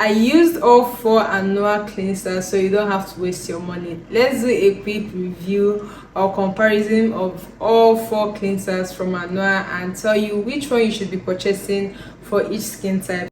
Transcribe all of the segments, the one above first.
I used all 4 Anua cleansers, so you don't have to waste your money. Let's do a quick review or comparison of all 4 cleansers from Anua and tell you which one you should be purchasing for each skin type.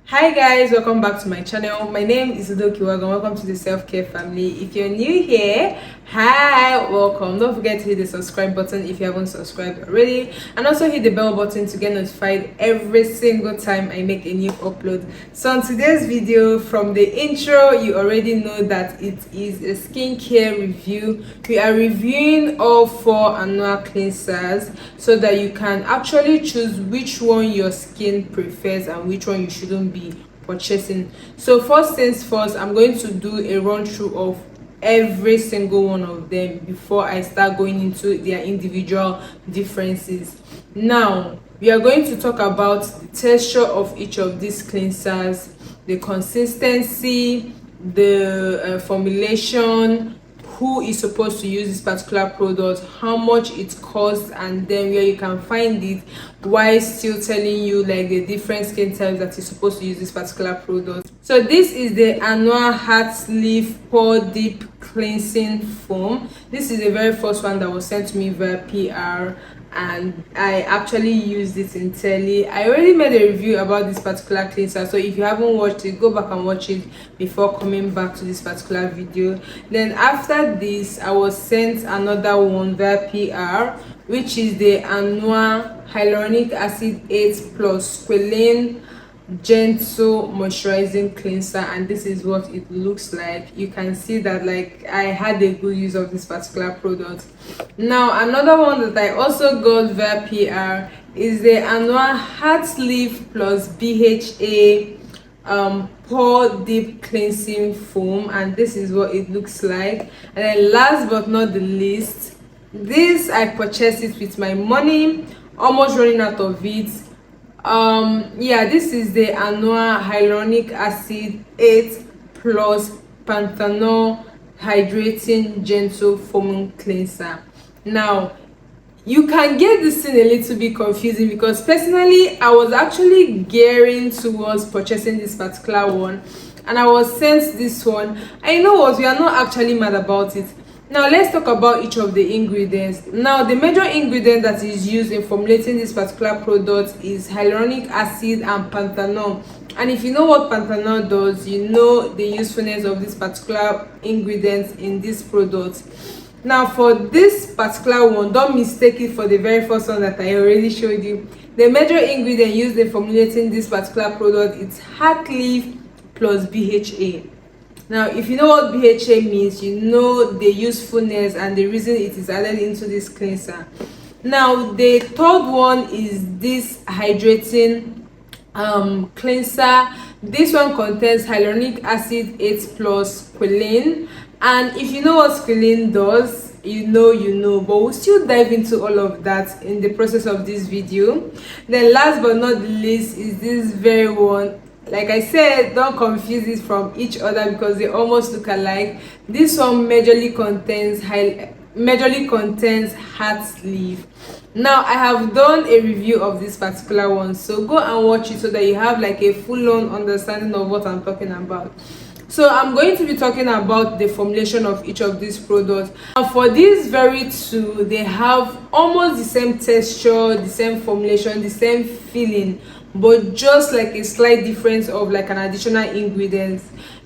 Hi guys, welcome back to my channel. My name is Udoki Wagon. Welcome to the self-care family. If you're new here, hi, welcome. Don't forget to hit the subscribe button if you haven't subscribed already, and also hit the bell button to get notified every single time I make a new upload. So in today's video, from the intro you already know that it is a skincare review. We are reviewing all 4 Anua cleansers so that you can actually choose which one your skin prefers and which one you shouldn't be purchasing. So first things first, I'm going to do a run through of every single one of them before I start going into their individual differences. Now we are going to talk about the texture of each of these cleansers, the consistency, the formulation, who is supposed to use this particular product, how much it costs, and then where you can find it, while still telling you like the different skin types that you're supposed to use this particular product. So this is the Anua Heart Leaf Pore Deep Cleansing Foam. This is the very first one that was sent to me via PR, and I actually used it in telly. I already made a review about this particular cleanser, so if you haven't watched it, go back and watch it before coming back to this particular video. Then after this, I was sent another one via PR, which is the Anua Hyaluronic Acid 8 Plus Squalane Gentle Moisturizing Cleanser, and this is what it looks like. You can see that like I had a good use of this particular product. Now another one that I also got via PR is the Anua Heart Leaf Plus BHA Pore Deep Cleansing Foam, and this is what it looks like. And then last but not the least, this I purchased it with my money, almost running out of it. Yeah, this is the Anua Hyaluronic Acid 8 Plus Panthenol Hydrating Gentle Foaming Cleanser. Now you can get this thing a little bit confusing because personally I was actually gearing towards purchasing this particular one, and I was sent this one, and you know what, we are not actually mad about it. Now let's talk about each of the ingredients. Now the major ingredient that is used in formulating this particular product is hyaluronic acid and panthenol. And if you know what panthenol does, you know the usefulness of this particular ingredient in this product. Now for this particular one, don't mistake it for the very first one that I already showed you. The major ingredient used in formulating this particular product is heart leaf plus BHA. Now if you know what BHA means, you know the usefulness and the reason it is added into this cleanser. Now the third one is this hydrating cleanser. This one contains hyaluronic acid 8 plus squalane, and if you know what squalane does, you know, but we'll still dive into all of that in the process of this video. Then last but not the least is this very one. Like I said, don't confuse it from each other because they almost look alike. This one majorly contains heart leaf. Now I have done a review of this particular one, so go and watch it so that you have like a full-on understanding of what I'm talking about. So I'm going to be talking about the formulation of each of these products. And for these very two, they have almost the same texture, the same formulation, the same feeling, but just like a slight difference of like an additional ingredient.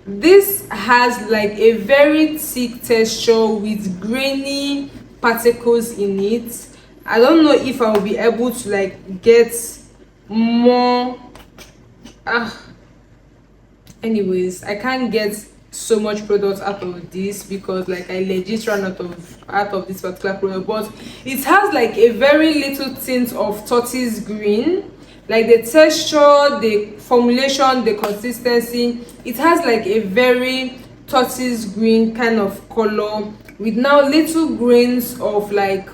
This has like a very thick texture with grainy particles in it. I don't know if I will be able to like get more. Anyways, I can't get so much product out of this because like I legit ran out of this particular product, but it has like a very little tint of tortoise green. Like the texture, the formulation, the consistency, it has like a very tortoise green kind of color with now little grains of like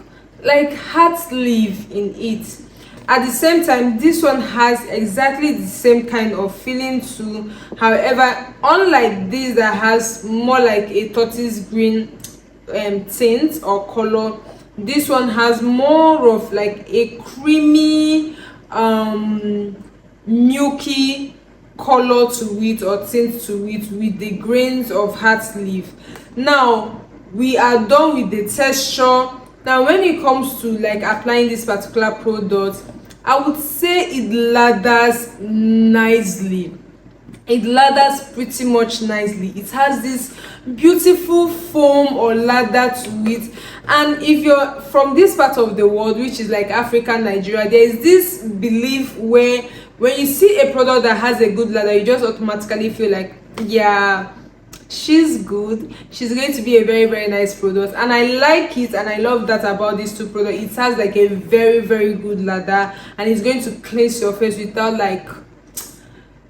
heart leaf in it. At the same time, this one has exactly the same kind of feeling too. However, unlike this that has more like a tortoise green tint or color, this one has more of like a creamy milky color to it or tint to it with the grains of heart leaf. Now we are done with the texture. Now when it comes to like applying this particular product, I would say it lathers nicely. It lathers pretty much nicely. It has this beautiful foam or lather to it. And if you're from this part of the world, which is like Africa, Nigeria, there is this belief where when you see a product that has a good lather, you just automatically feel like, yeah, she's good, she's going to be a very, very nice product. And I like it, and I love that about these two products. It has like a very, very good lather, and it's going to cleanse your face without like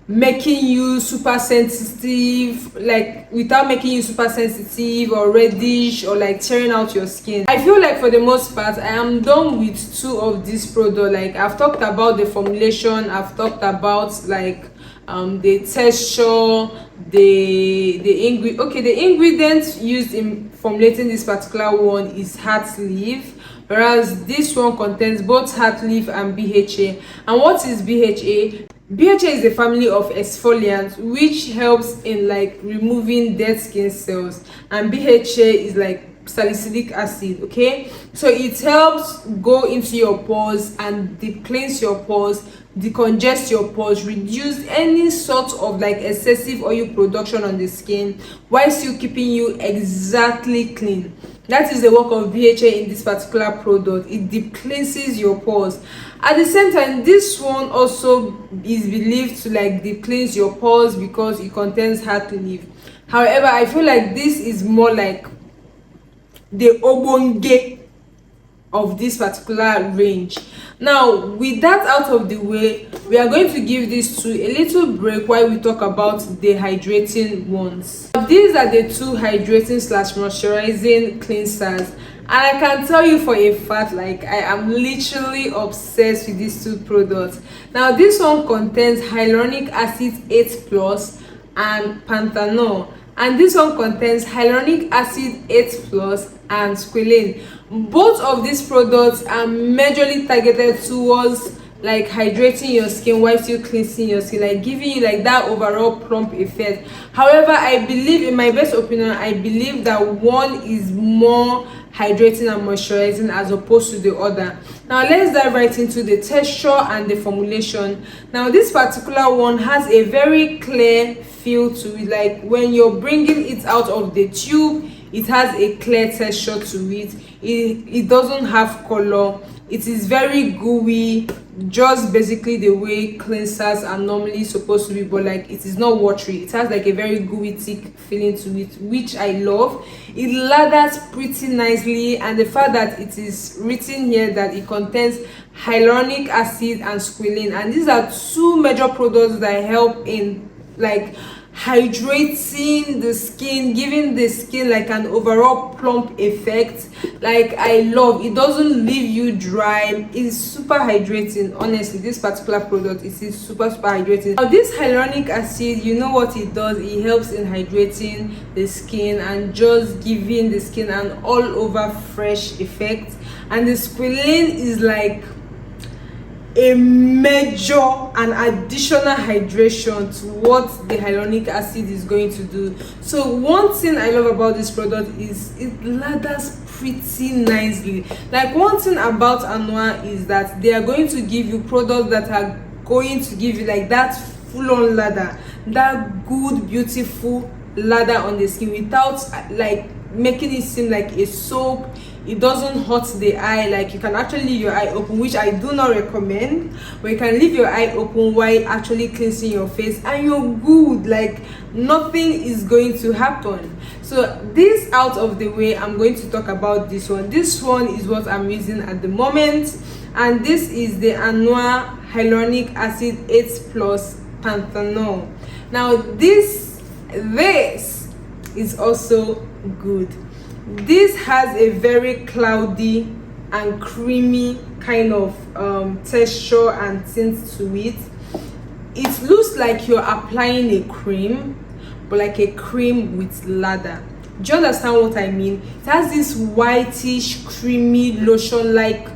making you super sensitive, like without making you super sensitive or reddish or like tearing out your skin. I feel like for the most part I am done with two of these products. Like I've talked about the formulation, I've talked about like the texture, the ingredients used in formulating this particular one is heart leaf, whereas this one contains both heart leaf and BHA. And what is BHA? BHA is a family of exfoliants which helps in like removing dead skin cells, and BHA is like salicylic acid. Okay, so it helps go into your pores and cleanse your pores, decongest your pores, reduce any sort of like excessive oil production on the skin while still keeping you exactly clean. That is the work of BHA in this particular product. It deep cleanses your pores. At the same time, this one also is believed to like deep cleanse your pores because it contains heart leaf. However, I feel like this is more like the obonge of this particular range. Now with that out of the way, we are going to give these two a little break while we talk about the hydrating ones. These are the two hydrating slash moisturizing cleansers, and I can tell you for a fact, like I am literally obsessed with these two products. Now this one contains hyaluronic acid 8 plus and panthenol, and this one contains hyaluronic acid 8 plus and squalane. Both of these products are majorly targeted towards like hydrating your skin while still cleansing your skin, like giving you like that overall plump effect. However, I believe, in my best opinion, I believe that one is more hydrating and moisturizing as opposed to the other. Now let's dive right into the texture and the formulation. Now this particular one has a very clear feel to it. Like when you're bringing it out of the tube, it has a clear texture to it. It doesn't have color. It is very gooey, just basically the way cleansers are normally supposed to be, but like it is not watery. It has like a very gooey thick feeling to it, which I love. It lathers pretty nicely, and the fact that it is written here that it contains hyaluronic acid and squalane, and these are two major products that help in like hydrating the skin, giving the skin like an overall plump effect. Like I love it. Doesn't leave you dry. It's super hydrating. Honestly, this particular product is super hydrating. Now this hyaluronic acid, you know what it does? It helps in hydrating the skin and just giving the skin an all over fresh effect. And the squalane is like a major and additional hydration to what the hyaluronic acid is going to do. So one thing I love about this product is it lathers pretty nicely. Like one thing about Anua is that they are going to give you products that are going to give you like that full-on lather, that good beautiful lather on the skin without like making it seem like a soap. It doesn't hurt the eye. Like you can actually leave your eye open, which I do not recommend, but you can leave your eye open while actually cleansing your face and you're good. Like nothing is going to happen. So this out of the way, I'm going to talk about this one. This one is what I'm using at the moment, and this is the Anua hyaluronic acid 8 plus panthenol. Now this is also good. This has a very cloudy and creamy kind of texture and tint to it. It looks like you're applying a cream, but like a cream with lather. Do you understand what I mean? It has this whitish creamy lotion like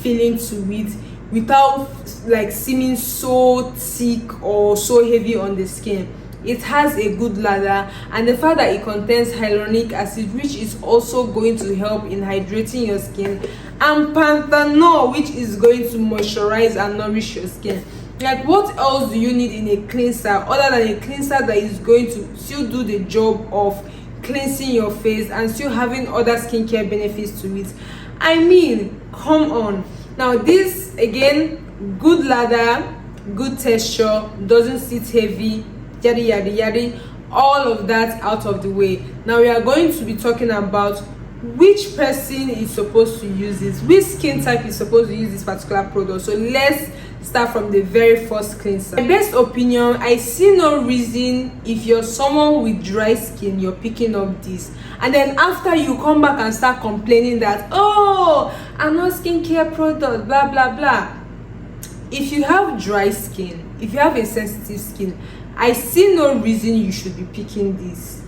feeling to it without like seeming so thick or so heavy on the skin. It has a good lather, and the fact that it contains hyaluronic acid, which is also going to help in hydrating your skin, and panthenol, which is going to moisturize and nourish your skin. Like, what else do you need in a cleanser other than a cleanser that is going to still do the job of cleansing your face and still having other skincare benefits to it? I mean, come on. Now this, again, good lather, good texture, doesn't sit heavy, yada yada yada, all of that out of the way. Now we are going to be talking about which person is supposed to use this, which skin type is supposed to use this particular product. So let's start from the very first cleanser. My best opinion, I see no reason, if you're someone with dry skin, you're picking up this, and then after you come back and start complaining that, oh, I'm not skincare product, blah blah blah. If you have dry skin, if you have a sensitive skin, I see no reason you should be picking this.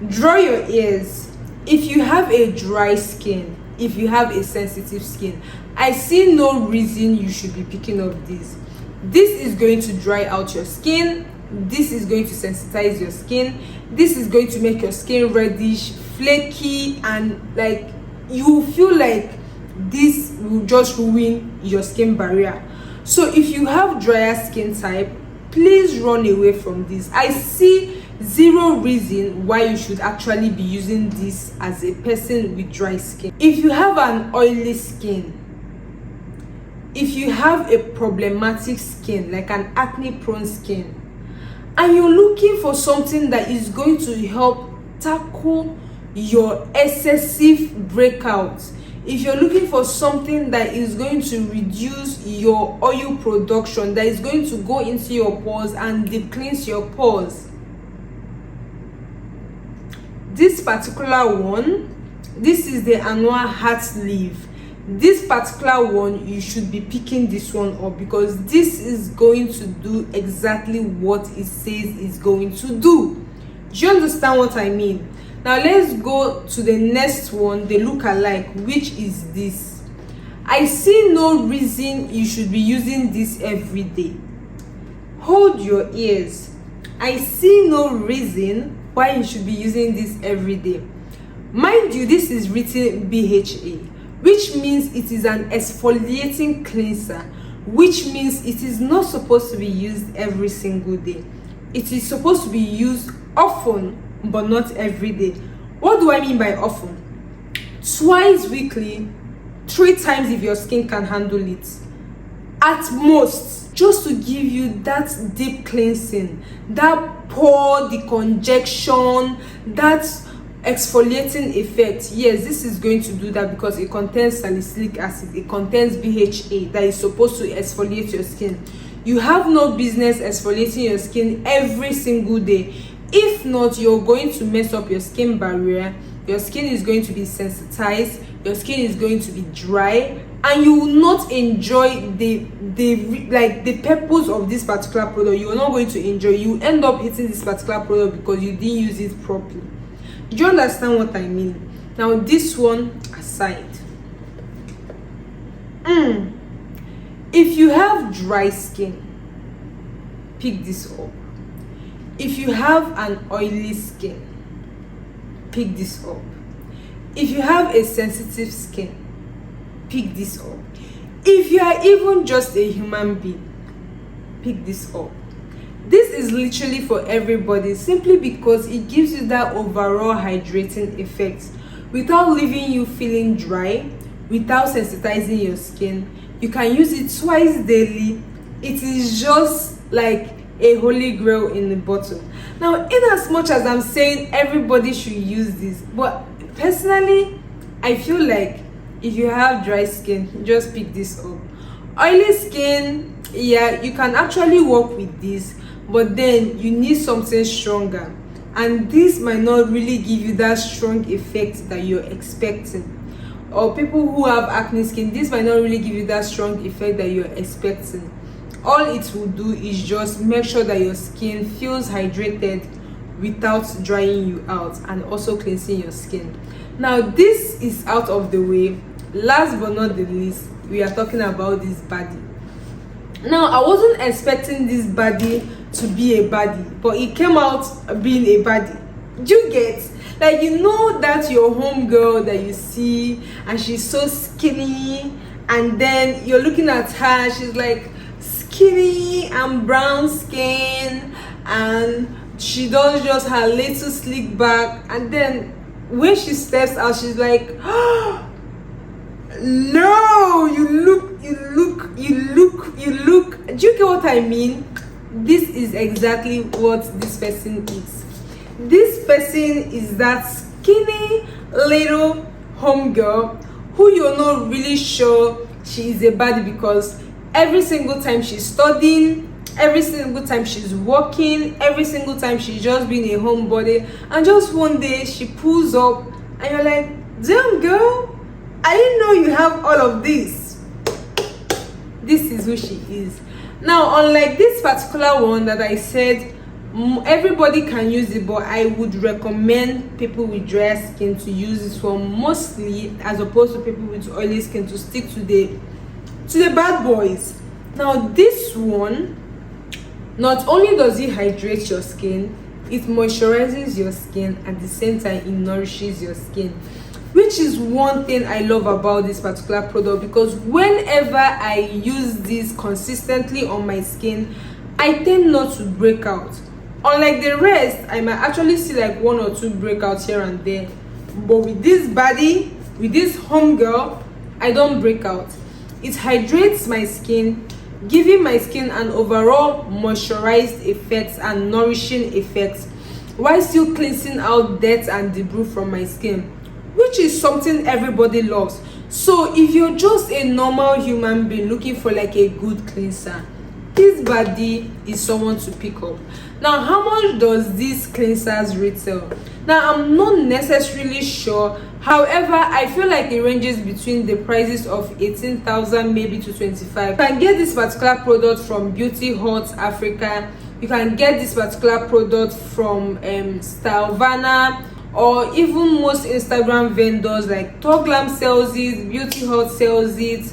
Draw your ears. If you have a dry skin, if you have a sensitive skin, I see no reason you should be picking up this. This is going to dry out your skin. This is going to sensitize your skin. This is going to make your skin reddish, flaky, and like you feel like this will just ruin your skin barrier. So if you have drier skin type, please run away from this. I see zero reason why you should actually be using this as a person with dry skin. If you have an oily skin, if you have a problematic skin, like an acne prone skin, and you're looking for something that is going to help tackle your excessive breakouts, if you're looking for something that is going to reduce your oil production, that is going to go into your pores and deep cleanse your pores, this particular one, this is the Anua Heart Leaf. This particular one, you should be picking this one up, because this is going to do exactly what it says it's going to do. Do you understand what I mean? Now let's go to the next one, the look-alike, which is this. I see no reason you should be using this every day. Hold your ears. I see no reason why you should be using this every day. Mind you, this is written BHA, which means it is an exfoliating cleanser, which means it is not supposed to be used every single day. It is supposed to be used often, but not every day. What do I mean by often? Twice weekly, 3 times if your skin can handle it, at most, just to give you that deep cleansing, that pore decongestion, that exfoliating effect. Yes, this is going to do that because it contains salicylic acid, it contains BHA that is supposed to exfoliate your skin. You have no business exfoliating your skin every single day. If not, you're going to mess up your skin barrier, your skin is going to be sensitized, your skin is going to be dry, and you will not enjoy the purpose of this particular product. You are not going to enjoy. You end up hating this particular product because you didn't use it properly. Do you understand what I mean? Now this one aside, if you have dry skin, pick this up. If you have an oily skin, pick this up. If you have a sensitive skin, pick this up. If you are even just a human being, pick this up. This is literally for everybody, simply because it gives you that overall hydrating effect without leaving you feeling dry, without sensitizing your skin. You can use it twice daily. It is just like a holy grail in the bottle. Now, in as much as I'm saying everybody should use this, but personally, I feel like if you have dry skin, just pick this up. Oily skin, yeah, you can actually work with this, but then you need something stronger, and this might not really give you that strong effect that you're expecting. or people who have acne skin, this might not really give you that strong effect that you're expecting. All it will do is just make sure that your skin feels hydrated without drying you out, and also cleansing your skin. Now this is out of the way. Last but not the least, we are talking about this body. Now I wasn't expecting this body to be a body, but it came out being a body. Do you get? Like, you know that your home girl that you see and she's so skinny, and then you're looking at her, she's like skinny and brown skin, and she does just her little slick back, and then when she steps out, she's like, oh, no, you look. Do you get what I mean? This is exactly what this person is. This person is that skinny little homegirl who you're not really sure she is a baddie, because every single time she's studying, every single time she's working, every single time she's just being a homebody, and just one day she pulls up and you're like, damn girl, I didn't know you have all of this. This is who she is. Now, unlike this particular one that I said everybody can use it, but I would recommend people with dry skin to use this one mostly, as opposed to people with oily skin to stick to the bad boys. Now this one, not only does it hydrate your skin, it moisturizes your skin, at the same time it nourishes your skin, which is one thing I love about this particular product, because whenever I use this consistently on my skin, I tend not to break out. Unlike the rest, I might actually see like 1 or 2 breakouts here and there, but with this body, with this homegirl, I don't break out. It hydrates my skin, giving my skin an overall moisturized effect and nourishing effect, while still cleansing out dirt and debris from my skin, which is something everybody loves. So if you're just a normal human being looking for like a good cleanser, this body is someone to pick up. Now, how much does these cleansers retail? Now, I'm not necessarily sure. However, I feel like it ranges between the prices of 18,000 maybe to 25. You can get this particular product from Beauty Hut Africa. You can get this particular product from Stylevana, or even most Instagram vendors like Toglam sells it, Beauty Hut sells it,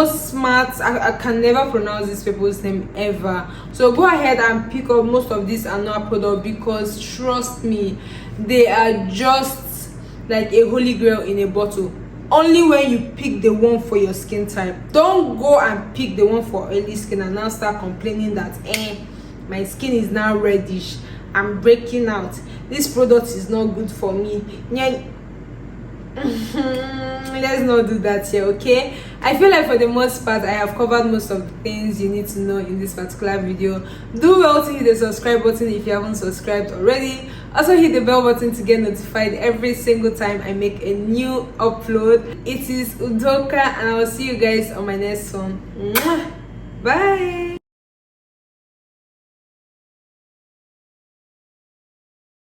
Smart, I can never pronounce these people's name ever. So go ahead and pick up most of these Anua products, because trust me, they are just like a holy grail in a bottle. Only when you pick the one for your skin type. Don't go and pick the one for oily skin and now start complaining that my skin is now reddish, I'm breaking out, this product is not good for me. Let's not do that here, okay? I feel like for the most part I have covered most of the things you need to know in this particular video. Do well to hit the subscribe button if you haven't subscribed already. Also hit the bell button to get notified every single time I make a new upload. It is Udoka, and I will see you guys on my next one. Bye.